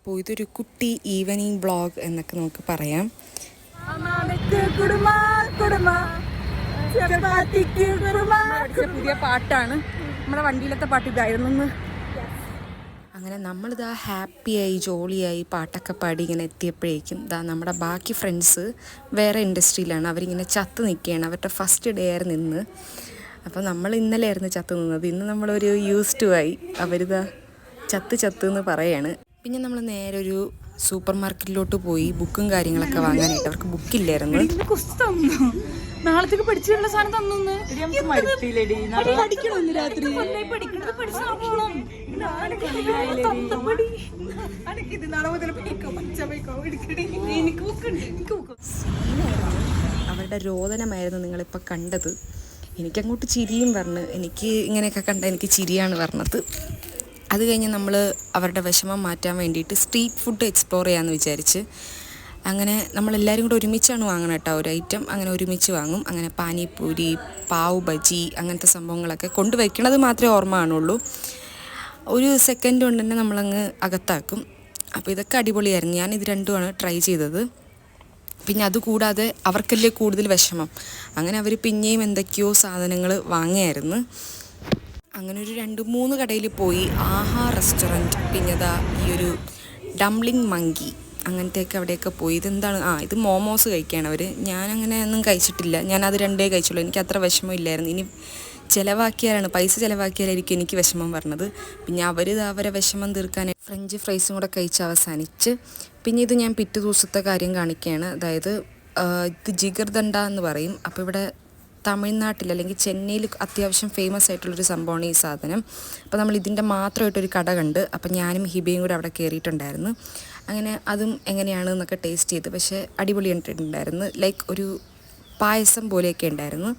അപ്പോൾ ഇതൊരു കുട്ടി ഈവനിങ് വ്ളോഗ് എന്നൊക്കെ നമുക്ക് പറയാം. പുതിയ പാട്ടാണ്, നമ്മുടെ വണ്ടിയിലത്തെ പാട്ട് ഇതായിരുന്നു. അങ്ങനെ നമ്മളിതാ ഹാപ്പിയായി ജോളിയായി പാട്ടൊക്കെ പാടി ഇങ്ങനെ എത്തിയപ്പോഴേക്കും നമ്മുടെ ബാക്കി ഫ്രണ്ട്സ് വേറെ ഇൻഡസ്ട്രിയിലാണ്. അവരിങ്ങനെ ചത്ത് നിൽക്കുകയാണ്. അവരുടെ ഫസ്റ്റ് ഡേ ആയിരുന്നു ഇന്ന്. അപ്പോൾ നമ്മൾ ഇന്നലെ ആയിരുന്നു ചത്ത് നിന്നത്. ഇന്ന് നമ്മളൊരു യൂസ്ഡ് ആയി. അവരിതാ ചത്ത് എന്ന് പറയാണ്. പിന്നെ നമ്മൾ നേരെ ഒരു സൂപ്പർ മാർക്കറ്റിലോട്ട് പോയി ബുക്കും കാര്യങ്ങളൊക്കെ വാങ്ങാനായിട്ട്. അവർക്ക് ബുക്കില്ലായിരുന്നു. നാളത്തേക്ക് പഠിച്ചിട്ടുള്ള സാധനം തന്നു. അവരുടെ രോദനമായിരുന്നു നിങ്ങളിപ്പോൾ കണ്ടത്. എനിക്കങ്ങോട്ട് ചിരിയും പറഞ്ഞു. എനിക്ക് ഇങ്ങനെയൊക്കെ കണ്ട എനിക്ക് ചിരിയാണ് പറഞ്ഞത്. അത് കഴിഞ്ഞ് നമ്മൾ അവരുടെ വിഷമം മാറ്റാൻ വേണ്ടിയിട്ട് സ്ട്രീറ്റ് ഫുഡ് എക്സ്പ്ലോർ ചെയ്യാമെന്ന് വിചാരിച്ച് അങ്ങനെ നമ്മളെല്ലാവരും കൂടെ ഒരുമിച്ചാണ് വാങ്ങണം കേട്ടോ ഒരു ഐറ്റം. അങ്ങനെ ഒരുമിച്ച് വാങ്ങും. അങ്ങനെ പാനിപ്പൂരി, പാവ് ബജി അങ്ങനത്തെ സംഭവങ്ങളൊക്കെ കൊണ്ടുവയ്ക്കണത് മാത്രമേ ഓർമ്മ കാണുള്ളൂ. ഒരു സെക്കൻഡ് കൊണ്ട് തന്നെ നമ്മളങ്ങ് അകത്താക്കും. അപ്പോൾ ഇതൊക്കെ അടിപൊളിയായിരുന്നു. ഞാനിത് രണ്ടുമാണ് ട്രൈ ചെയ്തത്. പിന്നെ അതുകൂടാതെ അവർക്കല്ലേ കൂടുതൽ വിഷമം. അങ്ങനെ അവർ പിന്നെയും എന്തൊക്കെയോ സാധനങ്ങൾ വാങ്ങിയായിരുന്നു. അങ്ങനെ ഒരു 2-3 കടയിൽ പോയി. ആഹാ റെസ്റ്റോറൻറ്റ്, പിന്നെ ഈ ഒരു ഡംപ്ലിംഗ് മങ്കി അങ്ങനത്തെയൊക്കെ അവിടെയൊക്കെ പോയി. ഇതെന്താണ്? ഇത് മോമോസ് കഴിക്കുകയാണ് അവർ. ഞാനങ്ങനെ ഒന്നും കഴിച്ചിട്ടില്ല. ഞാനത് 2 കഴിച്ചുള്ളൂ. എനിക്ക് അത്ര വിഷമമില്ലായിരുന്നു. ഇനി പൈസ ചിലവാക്കിയാലായിരിക്കും എനിക്ക് വിഷമം പറഞ്ഞത്. പിന്നെ അവരെ വിഷമം തീർക്കാൻ ഫ്രഞ്ച് ഫ്രൈസും കൂടെ കഴിച്ച് അവസാനിച്ച്. പിന്നെ ഇത് ഞാൻ പിറ്റേ ദിവസത്തെ കാര്യം കാണിക്കുകയാണ്. അതായത് ഇത് ജിഗർദണ്ഡ എന്ന് പറയും. അപ്പോൾ ഇവിടെ തമിഴ്നാട്ടിൽ അല്ലെങ്കിൽ ചെന്നൈയിൽ അത്യാവശ്യം ഫേമസ് ആയിട്ടുള്ളൊരു സംഭവമാണ് ഈ സാധനം. അപ്പോൾ നമ്മൾ ഇതിൻ്റെ മാത്രമായിട്ടൊരു കട കണ്ട്. അപ്പം ഞാനും ഹിബയും കൂടെ അവിടെ കയറിയിട്ടുണ്ടായിരുന്നു. അങ്ങനെ അതും എങ്ങനെയാണ് എന്നൊക്കെ ടേസ്റ്റ് ചെയ്ത്. പക്ഷേ അടിപൊളിയായിട്ടുണ്ടായിരുന്നു. ലൈക്ക് ഒരു പായസം പോലെയൊക്കെ ഉണ്ടായിരുന്നു.